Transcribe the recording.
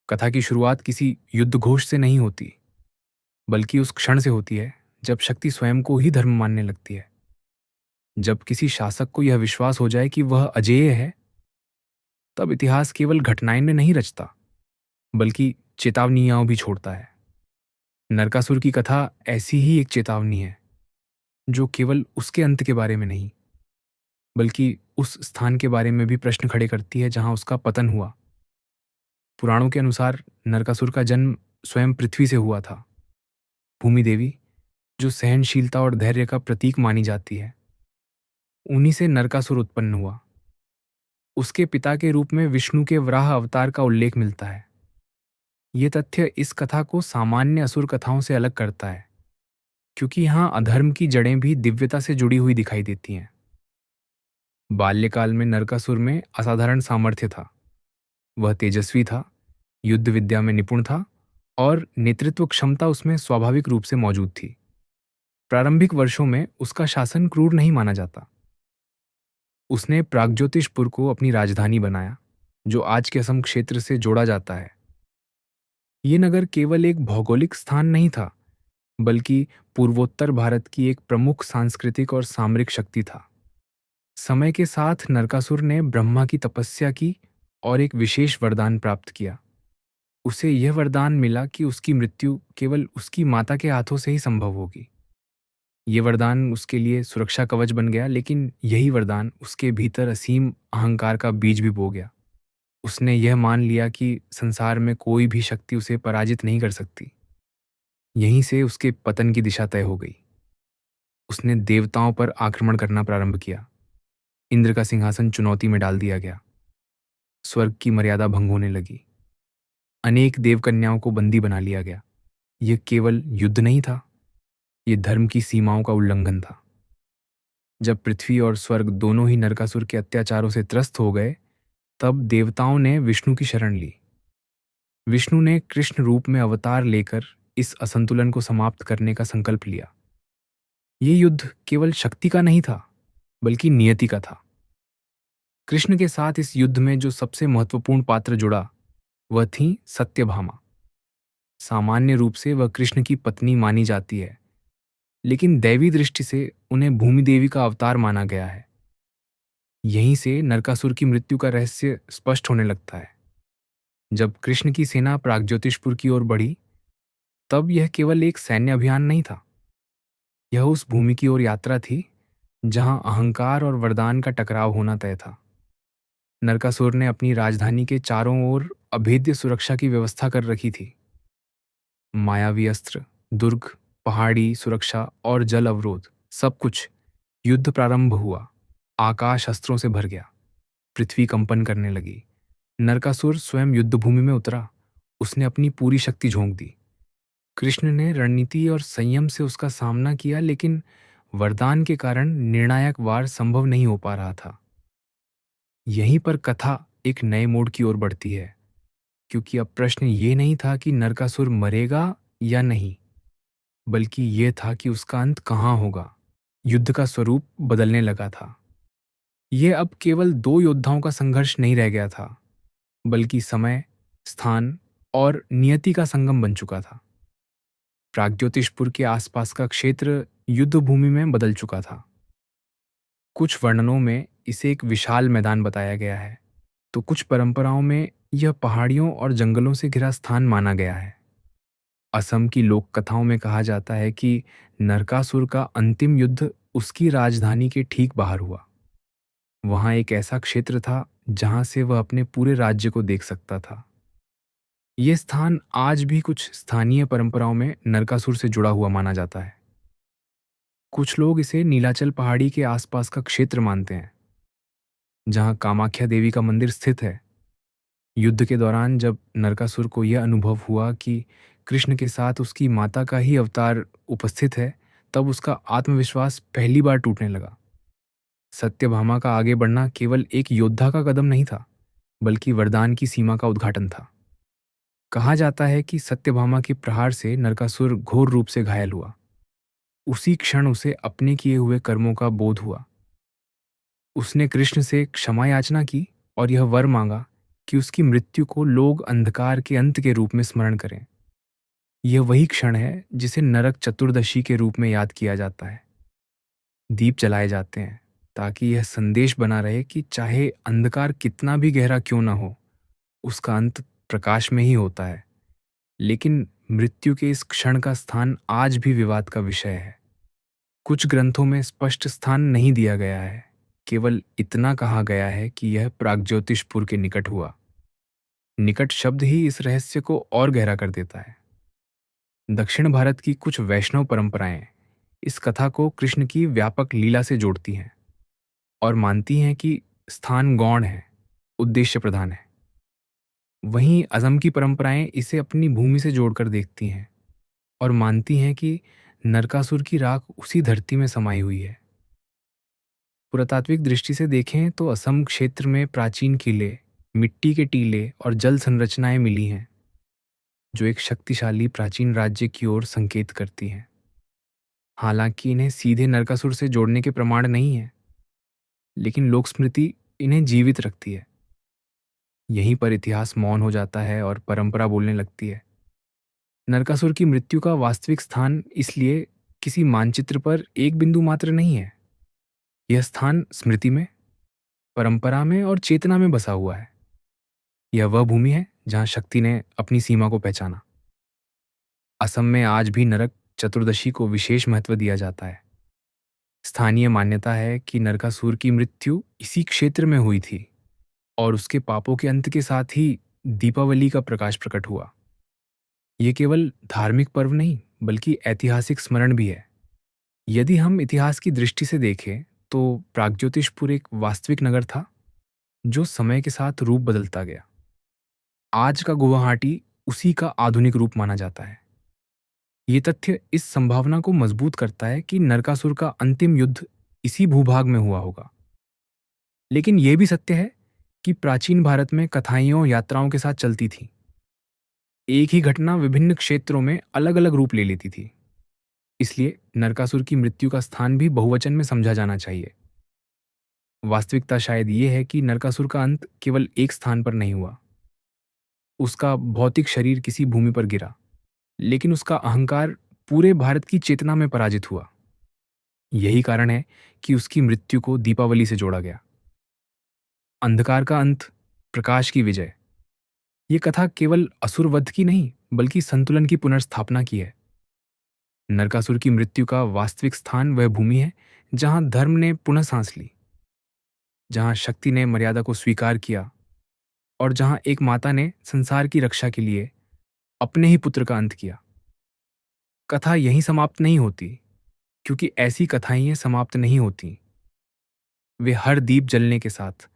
कथा की शुरुआत किसी युद्ध घोष से नहीं होती, बल्कि उस क्षण से होती है जब शक्ति स्वयं को ही धर्म मानने लगती है। जब किसी शासक को यह विश्वास हो जाए कि वह अजेय है, तब इतिहास केवल घटनाएं में नहीं रचता, बल्कि चेतावनियां भी छोड़ता है। नरकासुर की कथा ऐसी ही एक चेतावनी है, जो केवल उसके अंत के बारे में नहीं, बल्कि उस स्थान के बारे में भी प्रश्न खड़े करती है जहां उसका पतन हुआ। पुराणों के अनुसार नरकासुर का जन्म स्वयं पृथ्वी से हुआ था। भूमि देवी, जो सहनशीलता और धैर्य का प्रतीक मानी जाती है, उन्हीं से नरकासुर उत्पन्न हुआ। उसके पिता के रूप में विष्णु के वराह अवतार का उल्लेख मिलता है। ये तथ्य इस कथा को सामान्य असुर कथाओं से अलग करता है, क्योंकि यहाँ अधर्म की जड़ें भी दिव्यता से जुड़ी हुई दिखाई देती हैं। बाल्यकाल में नरकासुर में असाधारण सामर्थ्य था। वह तेजस्वी था, युद्ध विद्या में निपुण था और नेतृत्व क्षमता उसमें स्वाभाविक रूप से मौजूद थी। प्रारंभिक वर्षों में उसका शासन क्रूर नहीं माना जाता। उसने प्रागज्योतिषपुर को अपनी राजधानी बनाया, जो आज के असम क्षेत्र से जोड़ा जाता है। ये नगर केवल एक भौगोलिक स्थान नहीं था, बल्कि पूर्वोत्तर भारत की एक प्रमुख सांस्कृतिक और सामरिक शक्ति था। समय के साथ नरकासुर ने ब्रह्मा की तपस्या की और एक विशेष वरदान प्राप्त किया। उसे यह वरदान मिला कि उसकी मृत्यु केवल उसकी माता के हाथों से ही संभव होगी। ये वरदान उसके लिए सुरक्षा कवच बन गया, लेकिन यही वरदान उसके भीतर असीम अहंकार का बीज भी बो गया। उसने यह मान लिया कि संसार में कोई भी शक्ति उसे पराजित नहीं कर सकती। यहीं से उसके पतन की दिशा तय हो गई। उसने देवताओं पर आक्रमण करना प्रारंभ किया। इंद्र का सिंहासन चुनौती में डाल दिया गया। स्वर्ग की मर्यादा भंग होने लगी। अनेक देवकन्याओं को बंदी बना लिया गया। यह केवल युद्ध नहीं था, यह धर्म की सीमाओं का उल्लंघन था। जब पृथ्वी और स्वर्ग दोनों ही नरकासुर के अत्याचारों से त्रस्त हो गए, तब देवताओं ने विष्णु की शरण ली। विष्णु ने कृष्ण रूप में अवतार लेकर इस असंतुलन को समाप्त करने का संकल्प लिया। ये युद्ध केवल शक्ति का नहीं था, बल्कि नियति का था। कृष्ण के साथ इस युद्ध में जो सबसे महत्वपूर्ण पात्र जुड़ा, वह थी सत्यभामा। सामान्य रूप से वह कृष्ण की पत्नी मानी जाती है, लेकिन दैवी दृष्टि से उन्हें भूमि देवी का अवतार माना गया है। यहीं से नरकासुर की मृत्यु का रहस्य स्पष्ट होने लगता है। जब कृष्ण की सेना प्रागज्योतिषपुर की ओर बढ़ी, तब यह केवल एक सैन्य अभियान नहीं था। यह उस भूमि की ओर यात्रा थी जहां अहंकार और वरदान का टकराव होना तय था। नरकासुर ने अपनी राजधानी के चारों ओर अभेद्य सुरक्षा की व्यवस्था कर रखी थी। मायावी अस्त्र, दुर्ग, पहाड़ी सुरक्षा और जल अवरोध, सब कुछ। युद्ध प्रारंभ हुआ। आकाश अस्त्रों से भर गया। पृथ्वी कंपन करने लगी। नरकासुर स्वयं युद्धभूमि में उतरा। उसने अपनी पूरी शक्ति झोंक दी। कृष्ण ने रणनीति और संयम से उसका सामना किया, लेकिन वरदान के कारण निर्णायक वार संभव नहीं हो पा रहा था। यहीं पर कथा एक नए मोड़ की ओर बढ़ती है, क्योंकि अब प्रश्न ये नहीं था कि नरकासुर मरेगा या नहीं, बल्कि ये था कि उसका अंत कहाँ होगा। युद्ध का स्वरूप बदलने लगा था। यह अब केवल दो योद्धाओं का संघर्ष नहीं रह गया था, बल्कि समय, स्थान और नियति का संगम बन चुका था। प्रागज्योतिषपुर के आसपास का क्षेत्र युद्ध भूमि में बदल चुका था। कुछ वर्णनों में इसे एक विशाल मैदान बताया गया है, तो कुछ परंपराओं में यह पहाड़ियों और जंगलों से घिरा स्थान माना गया है। असम की लोक कथाओं में कहा जाता है कि नरकासुर का अंतिम युद्ध उसकी राजधानी के ठीक बाहर हुआ। वहां एक ऐसा क्षेत्र था जहां से वह अपने पूरे राज्य को देख सकता था। यह स्थान आज भी कुछ स्थानीय परंपराओं में नरकासुर से जुड़ा हुआ माना जाता है। कुछ लोग इसे नीलाचल पहाड़ी के आसपास का क्षेत्र मानते हैं, जहां कामाख्या देवी का मंदिर स्थित है। युद्ध के दौरान जब नरकासुर को यह अनुभव हुआ कि कृष्ण के साथ उसकी माता का ही अवतार उपस्थित है, तब उसका आत्मविश्वास पहली बार टूटने लगा। सत्यभामा का आगे बढ़ना केवल एक योद्धा का कदम नहीं था, बल्कि वरदान की सीमा का उद्घाटन था। कहा जाता है कि सत्यभामा के प्रहार से नरकासुर घोर रूप से घायल हुआ। उसी क्षण उसे अपने किए हुए कर्मों का बोध हुआ। उसने कृष्ण से क्षमा याचना की और यह वर मांगा कि उसकी मृत्यु को लोग अंधकार के अंत के रूप में स्मरण करें। यह वही क्षण है जिसे नरक चतुर्दशी के रूप में याद किया जाता है। दीप जलाए जाते हैं ताकि यह संदेश बना रहे कि चाहे अंधकार कितना भी गहरा क्यों ना हो, उसका अंत प्रकाश में ही होता है। लेकिन मृत्यु के इस क्षण का स्थान आज भी विवाद का विषय है। कुछ ग्रंथों में स्पष्ट स्थान नहीं दिया गया है, केवल इतना कहा गया है कि यह प्रागज्योतिषपुर के निकट हुआ। निकट शब्द ही इस रहस्य को और गहरा कर देता है। दक्षिण भारत की कुछ वैष्णव परंपराएं इस कथा को कृष्ण की व्यापक लीला से जोड़ती हैं और मानती हैं कि स्थान गौण है, उद्देश्य प्रधान है। वहीं अज़म की परंपराएं इसे अपनी भूमि से जोड़कर देखती हैं और मानती हैं कि नरकासुर की राख उसी धरती में समाई हुई है। पुरातात्विक दृष्टि से देखें तो असम क्षेत्र में प्राचीन किले, मिट्टी के टीले और जल संरचनाएं मिली हैं, जो एक शक्तिशाली प्राचीन राज्य की ओर संकेत करती हैं। हालांकि इन्हें सीधे नरकासुर से जोड़ने के प्रमाण नहीं है, लेकिन लोक स्मृति इन्हें जीवित रखती है। यहीं पर इतिहास मौन हो जाता है और परंपरा बोलने लगती है। नरकासुर की मृत्यु का वास्तविक स्थान इसलिए किसी मानचित्र पर एक बिंदु मात्र नहीं है। यह स्थान स्मृति में, परंपरा में और चेतना में बसा हुआ है। यह वह भूमि है जहां शक्ति ने अपनी सीमा को पहचाना। असम में आज भी नरक चतुर्दशी को विशेष महत्व दिया जाता है। स्थानीय मान्यता है कि नरकासुर की मृत्यु इसी क्षेत्र में हुई थी और उसके पापों के अंत के साथ ही दीपावली का प्रकाश प्रकट हुआ। यह केवल धार्मिक पर्व नहीं बल्कि ऐतिहासिक स्मरण भी है। यदि हम इतिहास की दृष्टि से देखें तो प्रागज्योतिषपुर एक वास्तविक नगर था जो समय के साथ रूप बदलता गया। आज का गुवाहाटी उसी का आधुनिक रूप माना जाता है। ये तथ्य इस संभावना को मजबूत करता है कि नरकासुर का अंतिम युद्ध इसी भूभाग में हुआ होगा। लेकिन यह भी सत्य है कि प्राचीन भारत में कथाएं यात्राओं के साथ चलती थी। एक ही घटना विभिन्न क्षेत्रों में अलग अलग रूप ले लेती थी। इसलिए नरकासुर की मृत्यु का स्थान भी बहुवचन में समझा जाना चाहिए। वास्तविकता शायद ये है कि नरकासुर का अंत केवल एक स्थान पर नहीं हुआ। उसका भौतिक शरीर किसी भूमि पर गिरा, लेकिन उसका अहंकार पूरे भारत की चेतना में पराजित हुआ। यही कारण है कि उसकी मृत्यु को दीपावली से जोड़ा गया। अंधकार का अंत, प्रकाश की विजय। ये कथा केवल असुरवध की नहीं बल्कि संतुलन की पुनर्स्थापना की है। नरकासुर की मृत्यु का वास्तविक स्थान वह भूमि है जहां धर्म ने पुनः सांस ली, जहां शक्ति ने मर्यादा को स्वीकार किया और जहां एक माता ने संसार की रक्षा के लिए अपने ही पुत्र का अंत किया। कथा यहीं समाप्त नहीं होती, क्योंकि ऐसी कथाएं समाप्त नहीं होती। वे हर दीप जलने के साथ,